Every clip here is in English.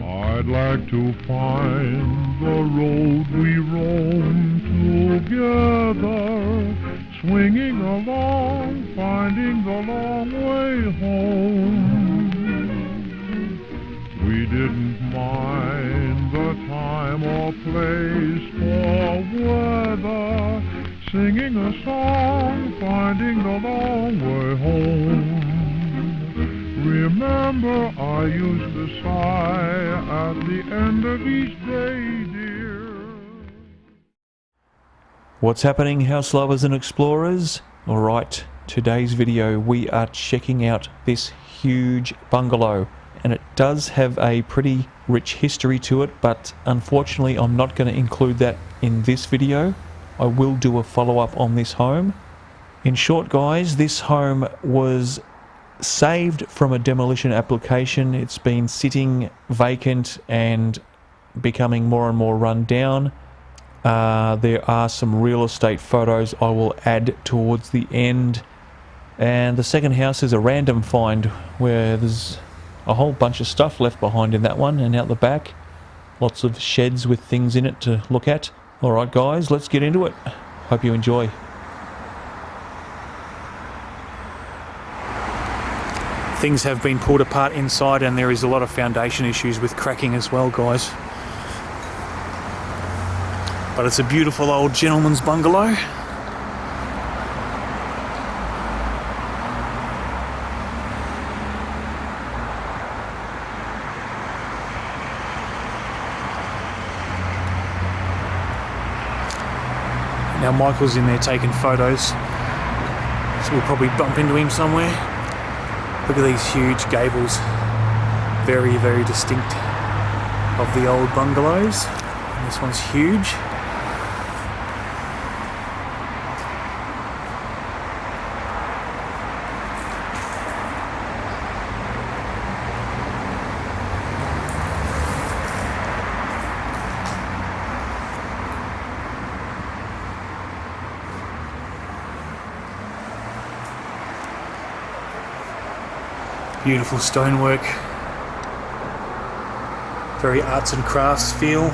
I'd like to find the road we roam together, swinging along, finding the long way home. We didn't mind the time or place or weather, singing a song, finding the long way home. Remember, I used to sigh at the end of each day, dear. What's happening, house lovers and explorers? Alright, today's video we are checking out this huge bungalow, and it does have a pretty rich history to it, but unfortunately I'm not going to include that in this video. I will do a follow-up on this home. In short, guys, this home was saved from a demolition application. It's been sitting vacant and becoming more and more run down. There are some real estate photos I will add towards the end, and the second house is a random find where there's a whole bunch of stuff left behind in that one, and out the back lots of sheds with things in it to look at. Alright guys, let's get into it. Hope you enjoy. Things have been pulled apart inside, and there is a lot of foundation issues with cracking as well, guys. But it's a beautiful old gentleman's bungalow. Now Michael's in there taking photos, so we'll probably bump into him somewhere. Look at these huge gables, very, very distinct of the old bungalows. And this one's huge. Beautiful stonework, very arts and crafts feel.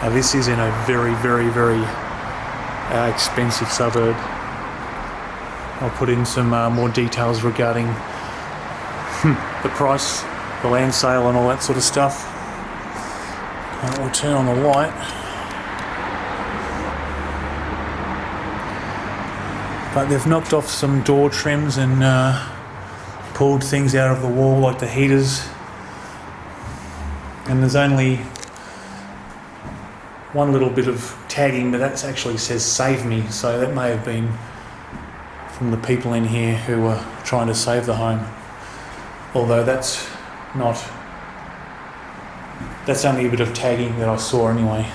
Now this is in a very, very, very expensive suburb. I'll put in some more details regarding the price, the land sale and all that sort of stuff. We'll turn on the light. But they've knocked off some door trims and pulled things out of the wall like the heaters. And there's only one little bit of tagging, but that actually says save me, so that may have been from the people in here who were trying to save the home. Although that's only a bit of tagging that I saw anyway.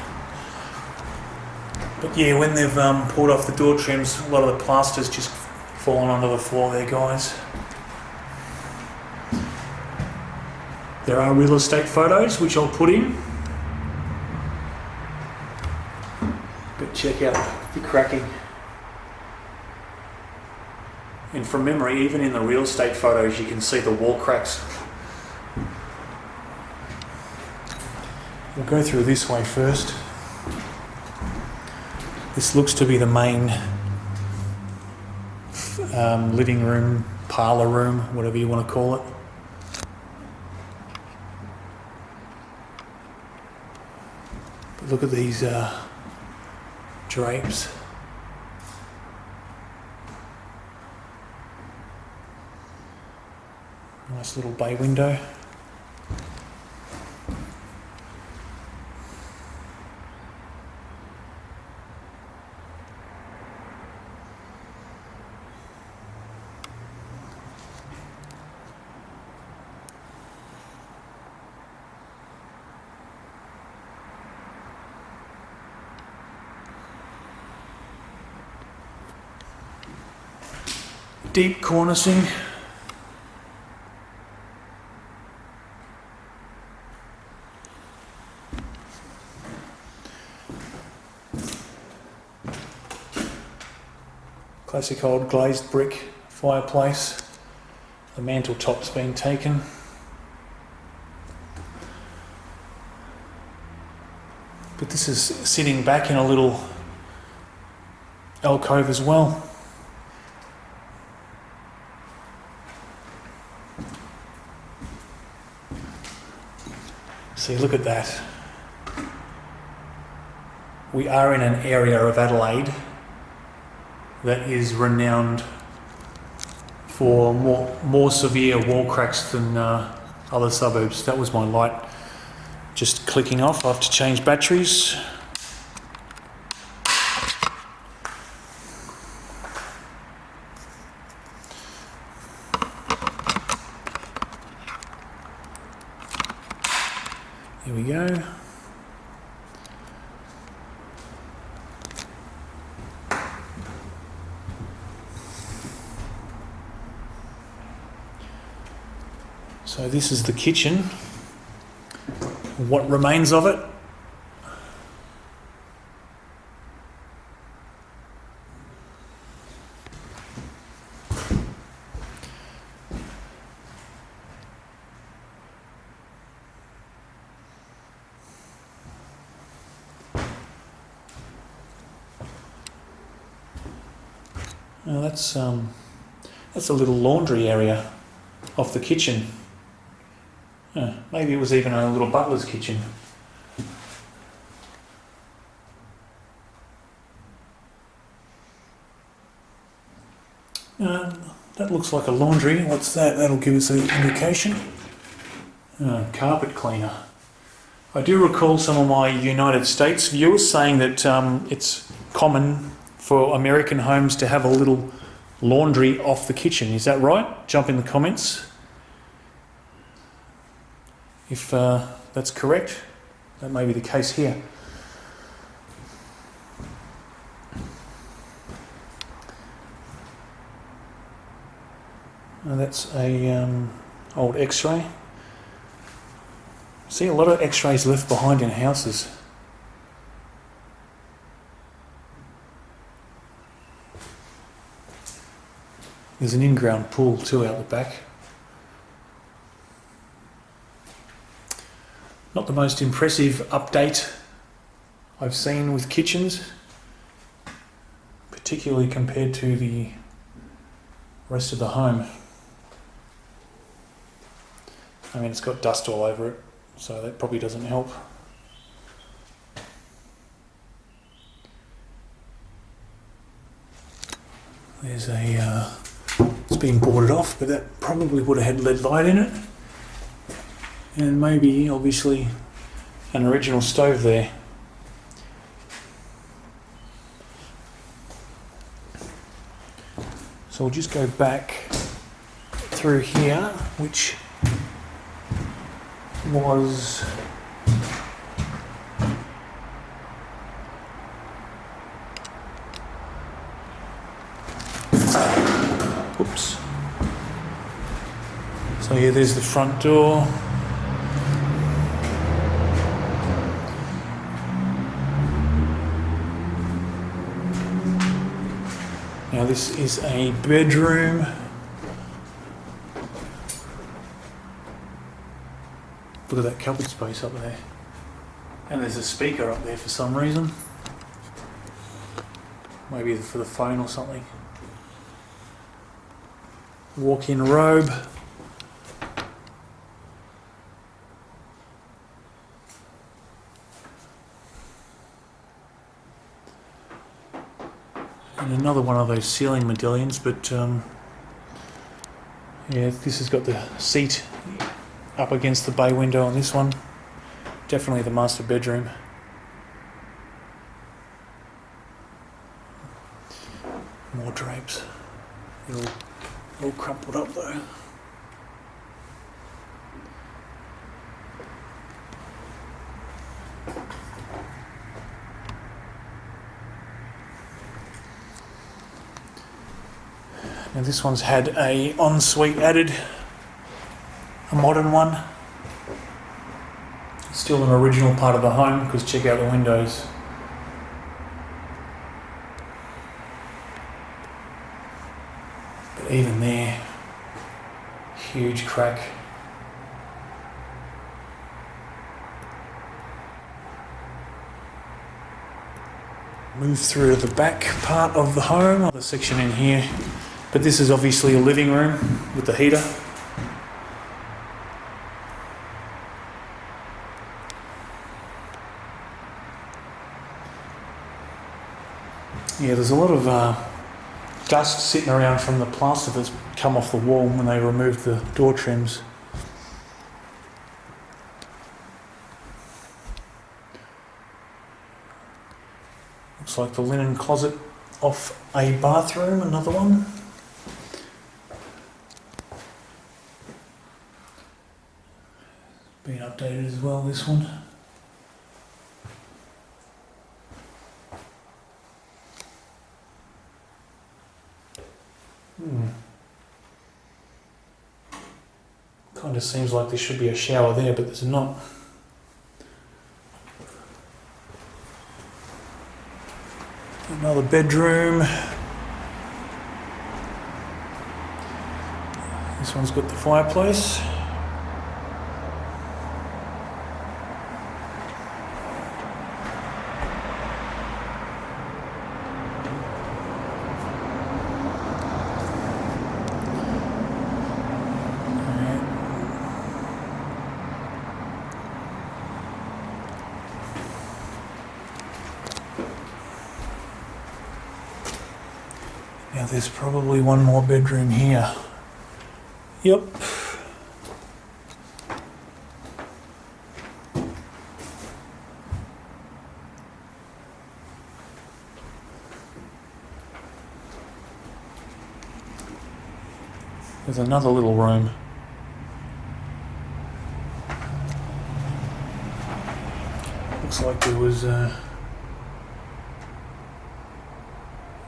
But yeah, when they've pulled off the door trims, a lot of the plaster's just fallen onto the floor there, guys. There are real estate photos which I'll put in. But check out the cracking. And from memory, even in the real estate photos, you can see the wall cracks. We'll go through this way first. This looks to be the main living room, parlour room, whatever you want to call it. But look at these drapes. Nice little bay window. deep cornicing. Classic old glazed brick fireplace. The mantle top's been taken. But this is sitting back in a little alcove as well. See, look at that. We are in an area of Adelaide that is renowned for more severe wall cracks than other suburbs. That was my light just clicking off. I have to change batteries. Here we go. So this is the kitchen, what remains of it. Now that's a little laundry area off the kitchen. Maybe it was even a little butler's kitchen. That looks like a laundry. What's that? That'll give us an indication. Carpet cleaner. I do recall some of my United States viewers saying that it's common for American homes to have a little laundry off the kitchen. Is that right? Jump in the comments if that's correct. That may be the case here. That's a old X-ray. See, a lot of X-rays left behind in houses. There's an in-ground pool too out the back. Not the most impressive update I've seen with kitchens, particularly compared to the rest of the home. I mean, it's got dust all over it, so that probably doesn't help. There's a, it's been boarded off, but that probably would have had lead light in it. And maybe, obviously, an original stove there. So we'll just go back through here, which was oops. So here, there's the front door. Now this is a bedroom. Look at that cupboard space up there. And there's a speaker up there for some reason. Maybe for the phone or something. Walk-in robe. And another one of those ceiling medallions, but yeah, this has got the seat up against the bay window on this one. Definitely the master bedroom. More drapes. They're all crumpled up though. Now this one's had a ensuite added, a modern one. It's still an original part of the home because check out the windows. But even there, huge crack. Move through to the back part of the home, the section in here. But this is obviously a living room with the heater. Yeah, there's a lot of dust sitting around from the plaster that's come off the wall when they removed the door trims. Looks like the linen closet off a bathroom, another one. Been updated as well, this one. Kind of seems like there should be a shower there, but there's not. Another bedroom. This one's got the fireplace. Now there's probably one more bedroom here. Yep. There's another little room. Looks like there was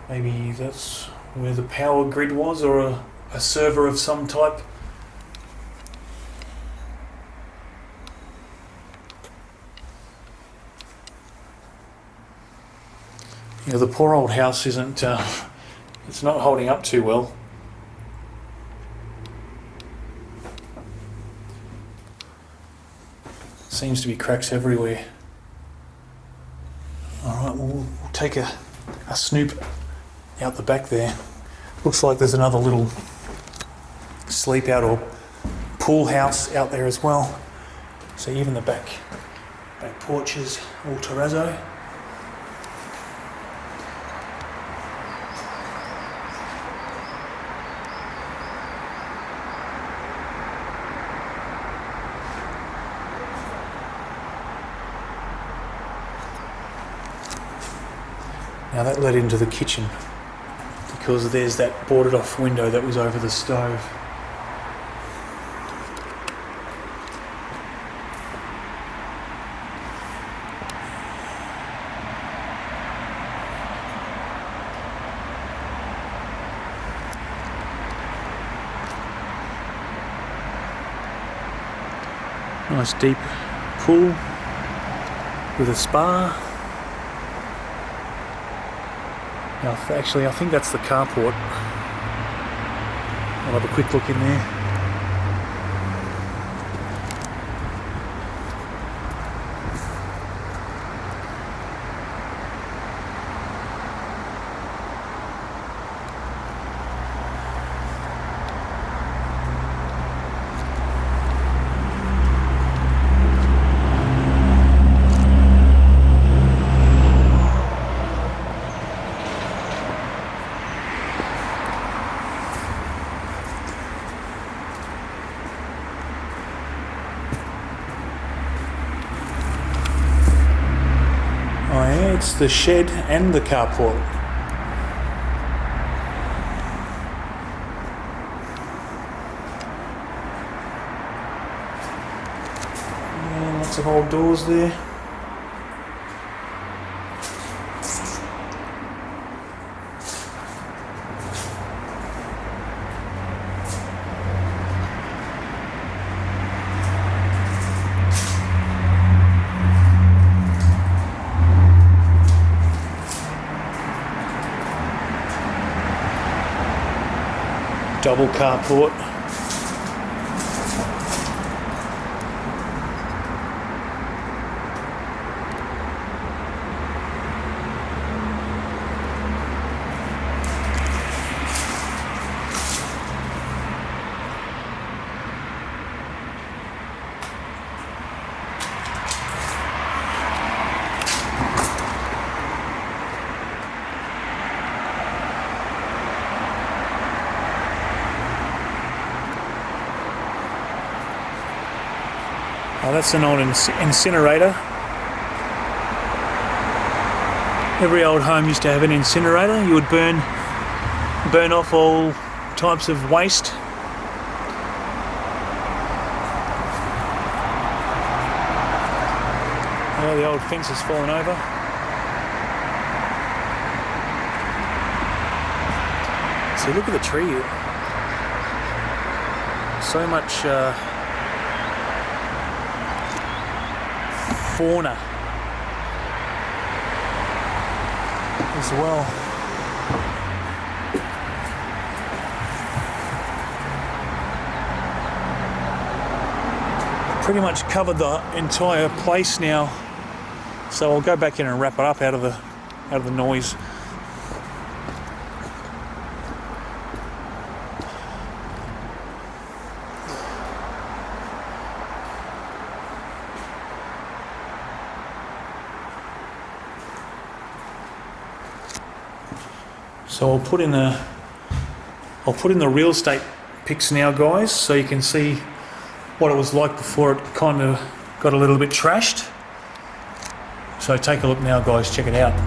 maybe that's where the power grid was, or a server of some type. You know, the poor old house isn't, it's not holding up too well. Seems to be cracks everywhere. Alright, well, we'll take a snoop out the back there. Looks like there's another little sleep out or pool house out there as well. So even the back porch is all terrazzo. Now that led into the kitchen, because there's that boarded off window that was over the stove. Nice deep pool with a spa. Now, actually, I think that's the carport. I'll have a quick look in there. Oh yeah, it's the shed and the carport. Yeah, lots of old doors there. Double carport. Oh, that's an old incinerator. Every old home used to have an incinerator. You would burn off all types of waste. Oh, the old fence has fallen over. See, look at the tree here. So much fauna as well. Pretty much covered the entire place now, so I'll go back in and wrap it up out of the noise. So I'll put in the real estate pics now, guys, so you can see what it was like before it kind of got a little bit trashed. So take a look now, guys, check it out.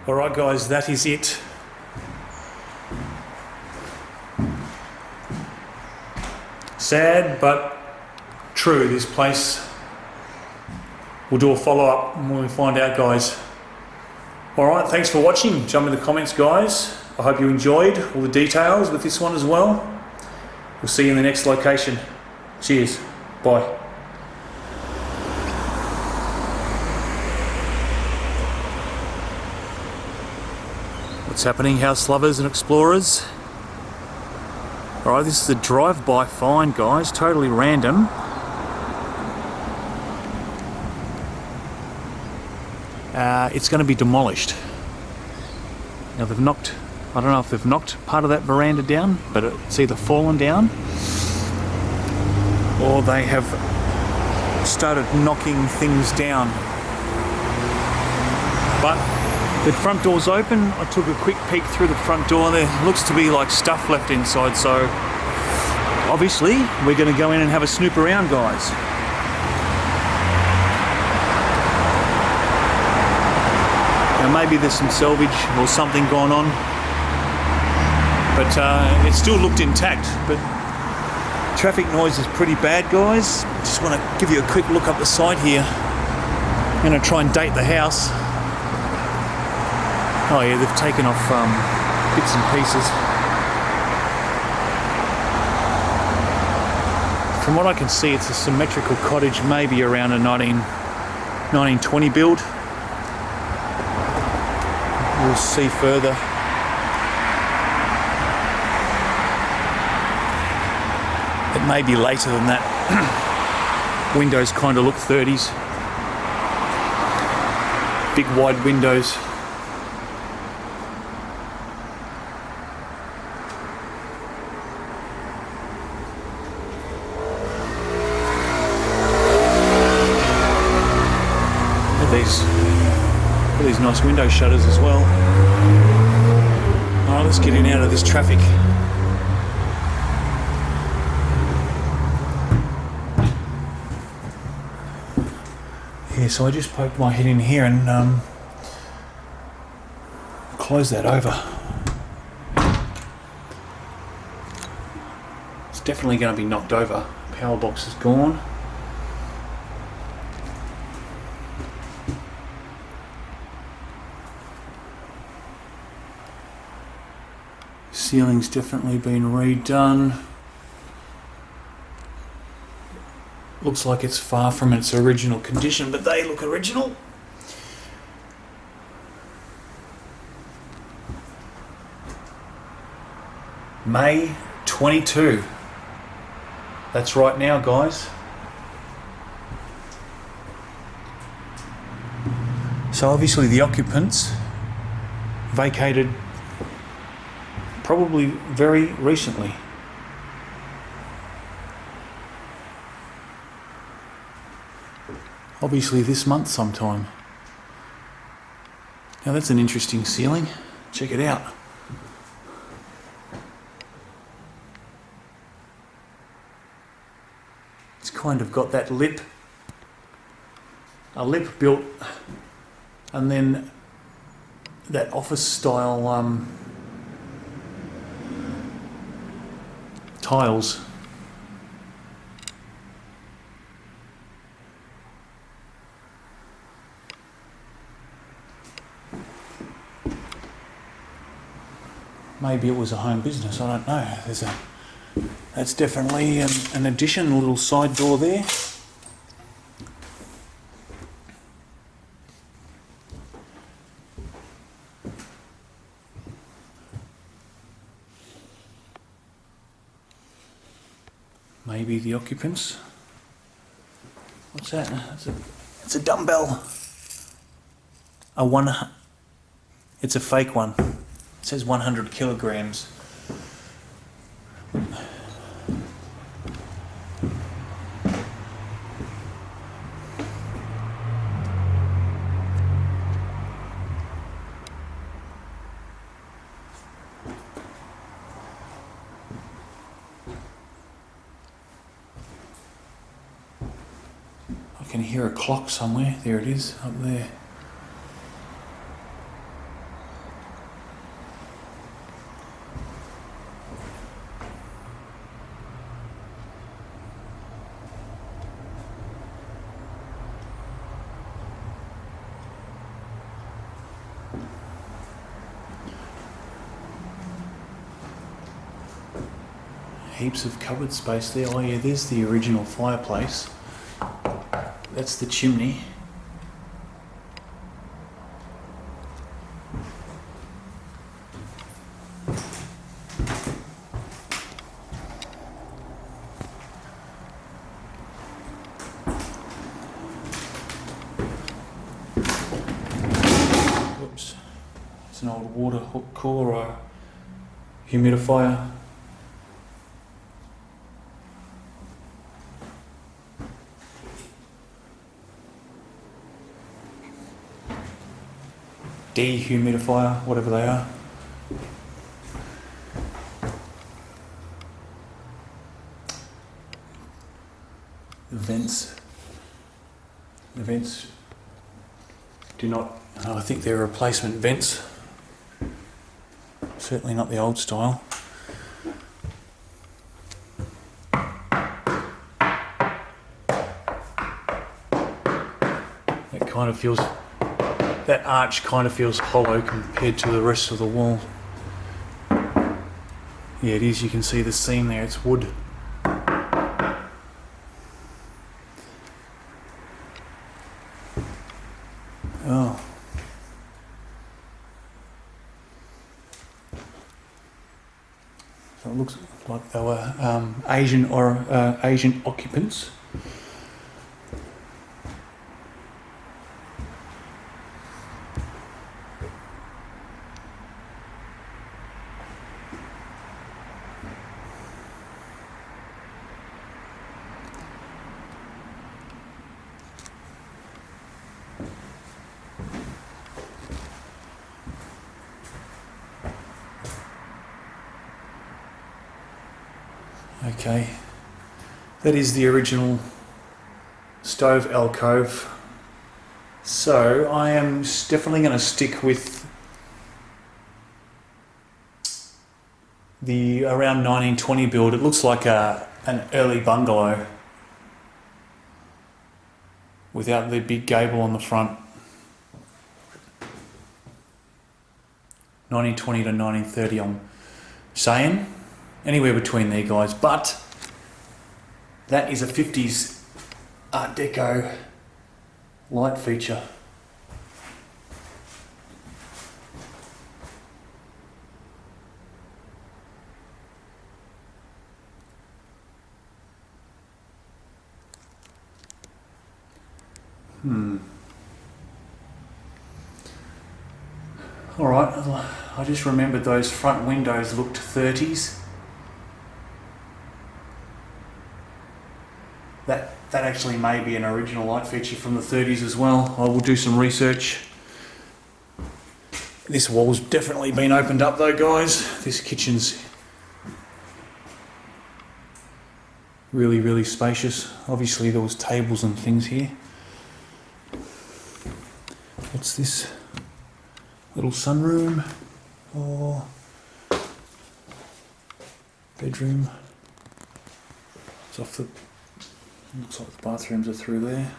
Alright guys, that is it. Sad but true, this place. We'll do a follow-up when we find out, guys. Alright, thanks for watching. Jump in the comments, guys. I hope you enjoyed all the details with this one as well. We'll see you in the next location. Cheers. Bye. What's happening, house lovers and explorers? Alright, this is a drive-by find, guys, totally random. It's going to be demolished. Now they've knocked, I don't know if they've knocked part of that veranda down, but it's either fallen down or they have started knocking things down. But the front door's open. I took a quick peek through the front door. There looks to be like stuff left inside, so obviously we're going to go in and have a snoop around, guys. Now maybe there's some salvage or something going on, but it still looked intact. But traffic noise is pretty bad, guys. Just want to give you a quick look up the side here. I'm going to try and date the house. Oh yeah, they've taken off bits and pieces. From what I can see, it's a symmetrical cottage, maybe around a 1920 build. We'll see further. It may be later than that. Windows kind of look 30s. Big wide windows. These nice window shutters as well. Alright, let's get in out of this traffic. Yeah, so I just poked my head in here and close that over. It's definitely going to be knocked over. Power box is gone. Ceiling's definitely been redone. Looks like it's far from its original condition, but they look original. May 22. That's right now, guys. So obviously the occupants vacated probably very recently. Obviously this month sometime. Now that's an interesting ceiling. Check it out. It's kind of got that lip. A lip built, and then that office style tiles. Maybe it was a home business, I don't know. That's definitely an addition, a little side door there. Maybe the occupants. What's that? It's a dumbbell. It's a fake one. It says 100 kilograms. I can hear a clock somewhere. There it is, up there. Heaps of cupboard space there. Oh yeah, there's the original fireplace. That's the chimney. Whoops. It's an old water cooler or humidifier. Dehumidifier, whatever they are. The vents do not, I think they're replacement vents. Certainly not the old style. It kind of feels, that arch kind of feels hollow compared to the rest of the wall. Yeah, it is. You can see the seam there. It's wood. So it looks like they were Asian occupants. Okay, that is the original stove alcove. So I am definitely going to stick with the around 1920 build. It looks like an early bungalow without the big gable on the front. 1920 to 1930 I'm saying. Anywhere between there, guys, but that is a 50s Art Deco light feature. Alright, I just remembered those front windows looked 30s. That actually may be an original light feature from the 30s as well. I will do some research. This wall's definitely been opened up though, guys. This kitchen's really, really spacious. Obviously there was tables and things here. What's this? Little sunroom or bedroom. It's off the... Looks like the bathrooms are through there.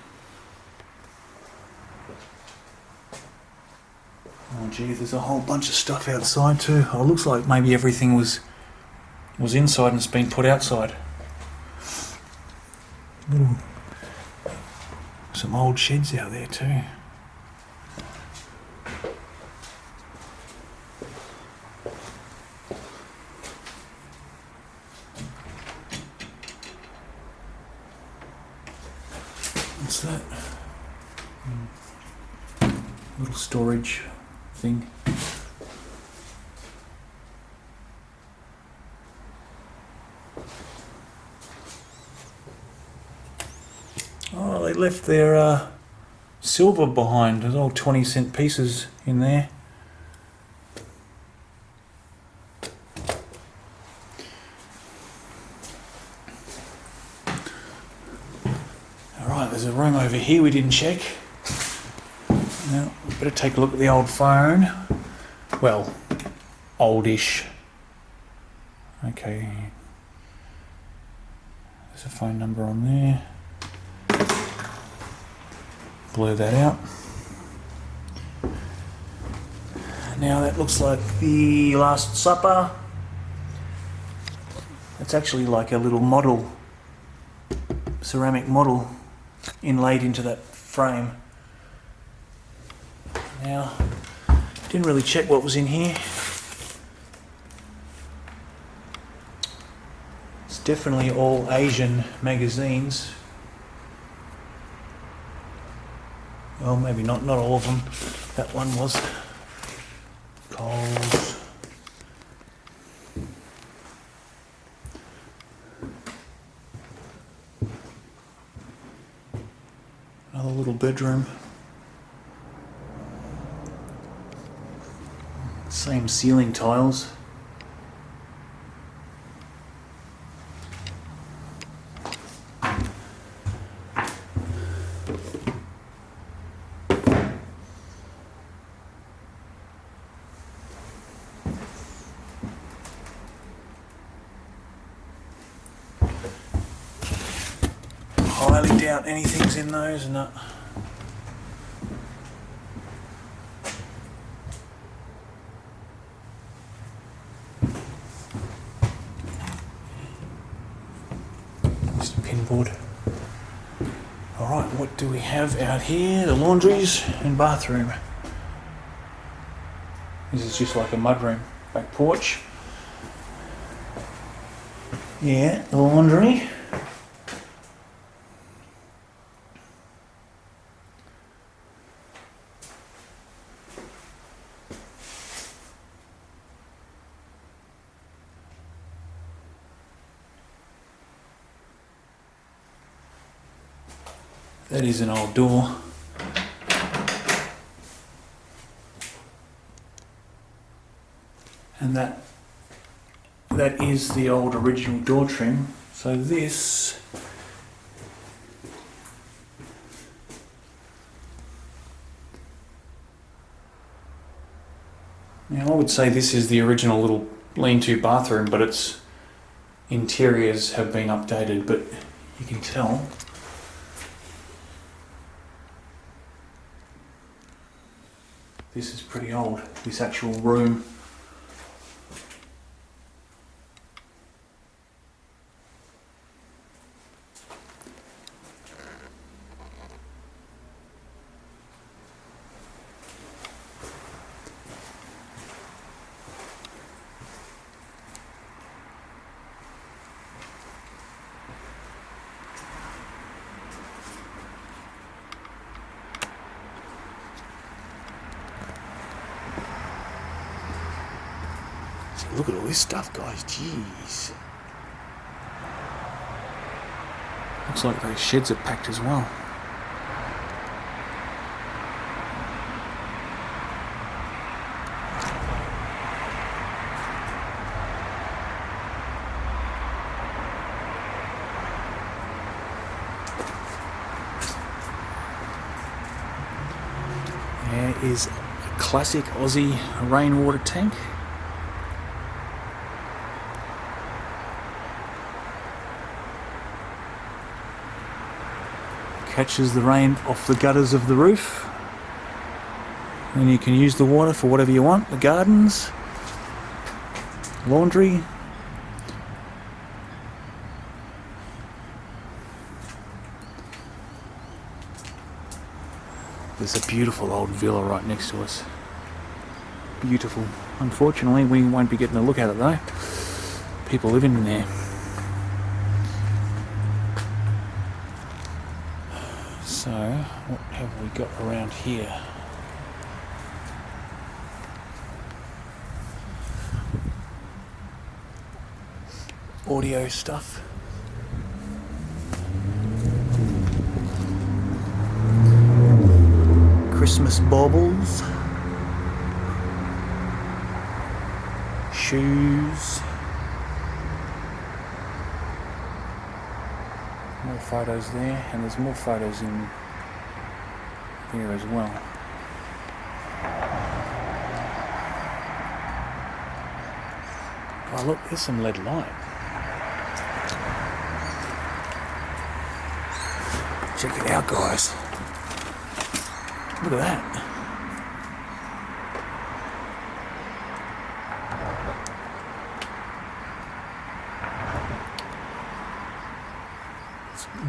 Oh gee, there's a whole bunch of stuff outside too. Oh, it looks like maybe everything was inside and it's been put outside. Some old sheds out there too. What's that? Little storage thing. Oh, they left their silver behind. There's old 20-cent pieces in there. Alright, there's a room over here we didn't check. Now, we better take a look at the old phone. Well, oldish. Okay. There's a phone number on there. Blur that out. Now that looks like the Last Supper. It's actually like a little model, ceramic model, inlaid into that frame. Now, didn't really check what was in here. It's definitely all Asian magazines. Well, maybe not all of them. That one was. Coles. Another little bedroom. Same ceiling tiles. Highly doubt anything's in those, no. Just a pinboard. Alright, what do we have out here? The laundries and bathroom. This is just like a mudroom. Back porch. Yeah, the laundry. That is an old door. And that is the old original door trim. So this now I would say this is the original little lean-to bathroom, but its interiors have been updated, but you can tell this is pretty old, this actual room. Look at all this stuff, guys. Jeez. Looks like those sheds are packed as well. There is a classic Aussie rainwater tank. Catches the rain off the gutters of the roof, and you can use the water for whatever you want. The gardens, laundry. There's a beautiful old villa right next to us. Beautiful. Unfortunately, we won't be getting a look at it though. People living in there. So, what have we got around here? Audio stuff. Christmas baubles. Shoes. More photos there, and there's more photos in here as well. Oh look, there's some LED light. Check it out, guys. Look at that.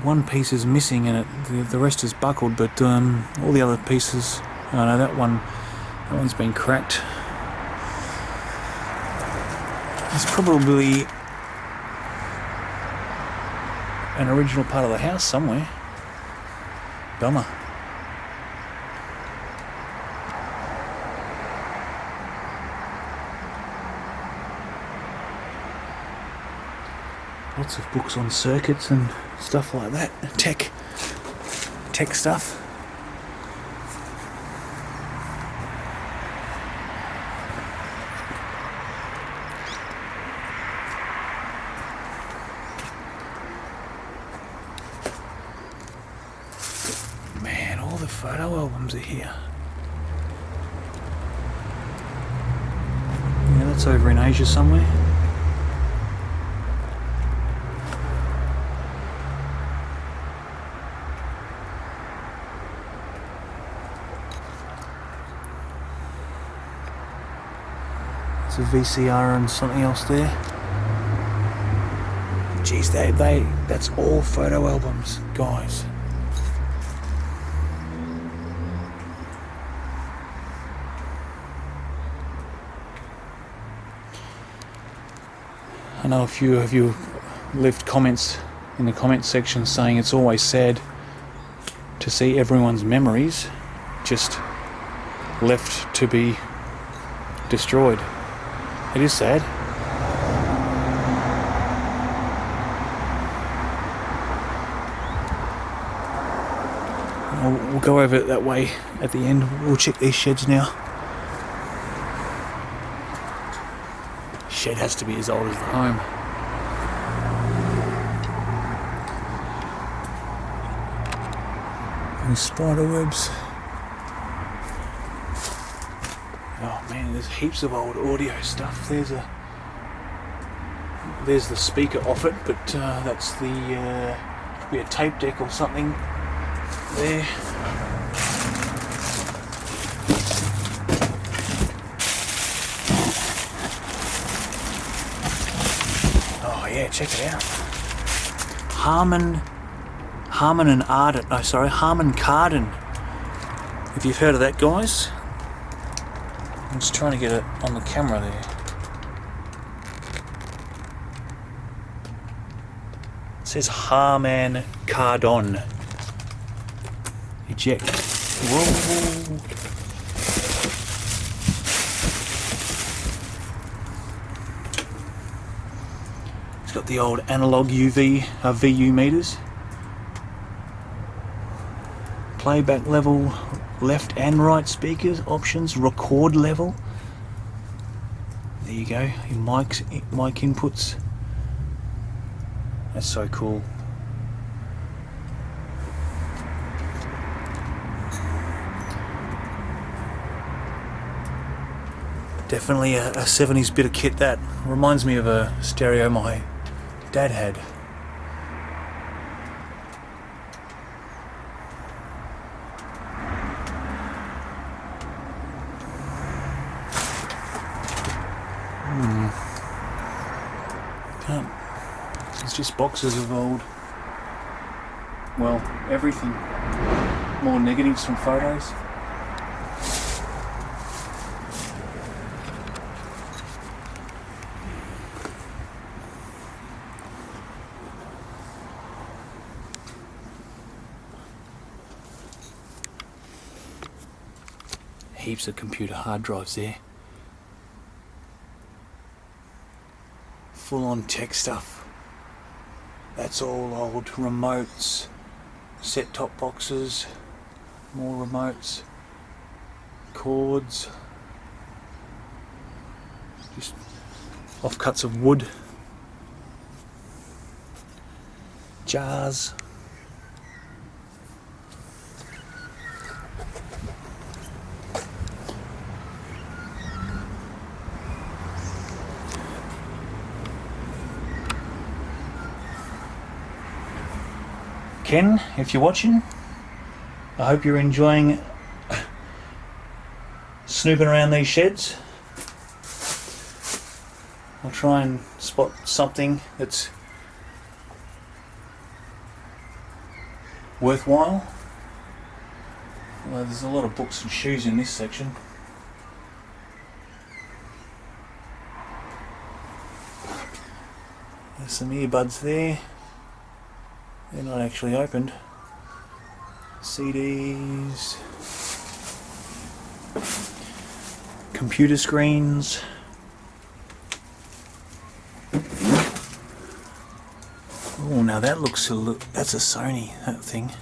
One piece is missing and the rest is buckled, but all the other pieces, oh no, that one's been cracked. It's probably an original part of the house somewhere. Bummer. Lots of books on circuits and stuff like that. Tech stuff. Man, all the photo albums are here. Yeah, that's over in Asia somewhere. A VCR and something else there. Jeez, that's all photo albums, guys. I know a few of you left comments in the comment section saying it's always sad to see everyone's memories just left to be destroyed. It is sad. We'll go over it that way at the end. We'll check these sheds now. Shed has to be as old as the home. And spider webs. Oh man, there's heaps of old audio stuff. There's the speaker off it, but that's the could be a tape deck or something there. Oh yeah, check it out. Harman Kardon. If you've heard of that, guys. I'm just trying to get it on the camera there. It says Harman Kardon. Eject. Whoa. It's got the old analog VU meters. Playback level, left and right speakers, options, record level. There you go, your mic inputs. That's so cool. Definitely a 70s bit of kit. That reminds me of a stereo my dad had. It's just boxes of old, well, everything. More negatives from photos. Heaps of computer hard drives there. Full on tech stuff. That's all old remotes, set-top boxes, more remotes, cords, just offcuts of wood, jars. Ken, if you're watching, I hope you're enjoying snooping around these sheds. I'll try and spot something that's worthwhile. Well, there's a lot of books and shoes in this section. There's some earbuds there. They're not actually opened. CDs, computer screens. Oh, now that looks that's a Sony, that thing.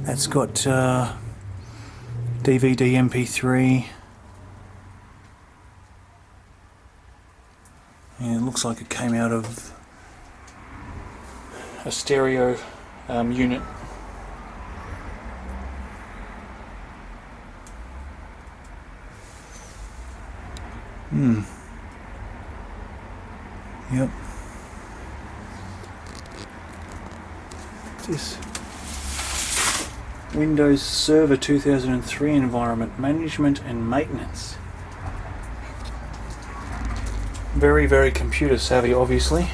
That's got DVD, MP3. And it looks like it came out of a stereo unit. Yep. This Windows Server 2003 environment management and maintenance. Very, very computer savvy, obviously.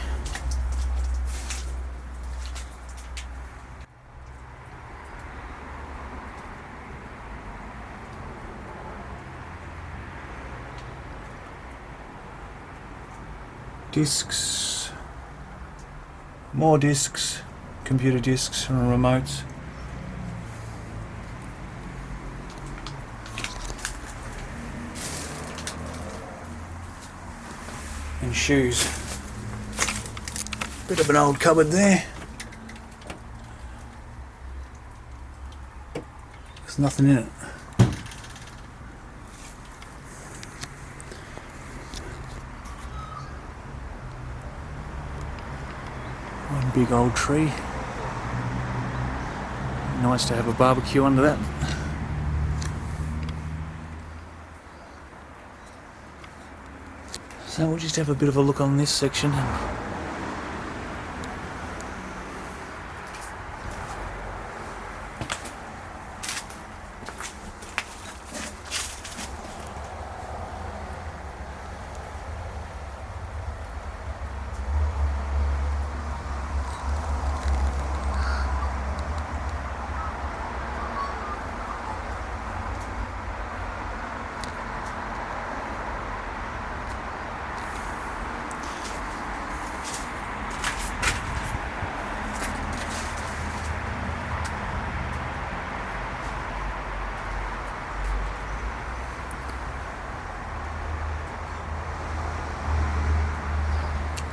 Discs, More discs, computer discs and remotes. And shoes. Bit of an old cupboard there. There's nothing in it. One big old tree. Nice to have a barbecue under that. So we'll just have a bit of a look on this section.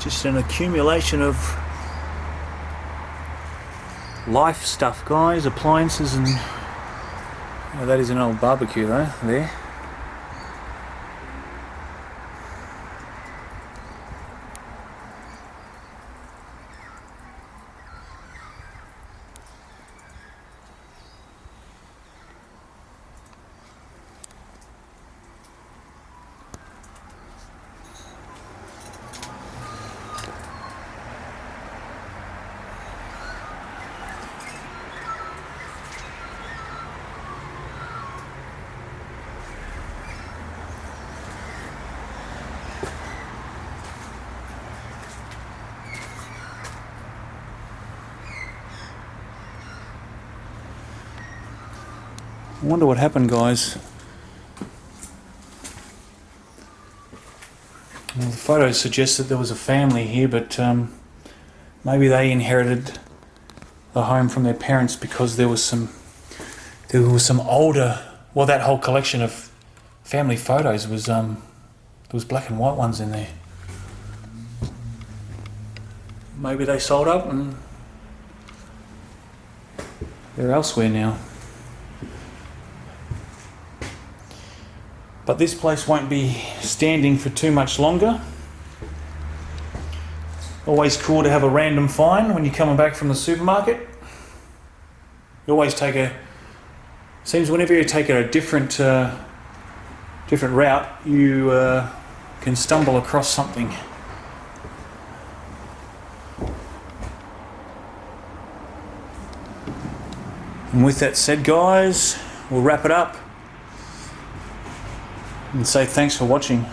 Just an accumulation of life stuff, guys, appliances, and oh, that is an old barbecue though, there. I wonder what happened, guys. Well, the photos suggest that there was a family here, but maybe they inherited the home from their parents because there was some older. Well, that whole collection of family photos was there was black and white ones in there. Maybe they sold up and they're elsewhere now. But this place won't be standing for too much longer. Always cool to have a random find when you're coming back from the supermarket. You always take seems whenever you take a different route, you can stumble across something. And with that said, guys, we'll wrap it up and say thanks for watching.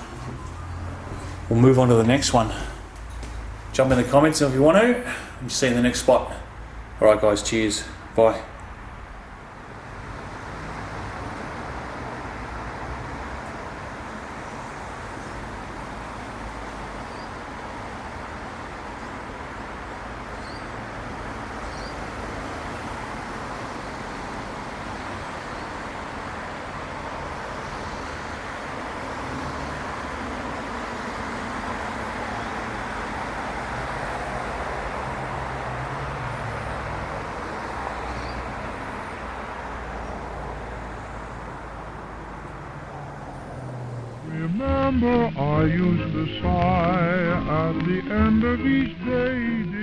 We'll move on to the next one. Jump in the comments if you want to, and see you in the next spot. Alright guys, cheers. Bye. Remember, I used to sigh at the end of each day.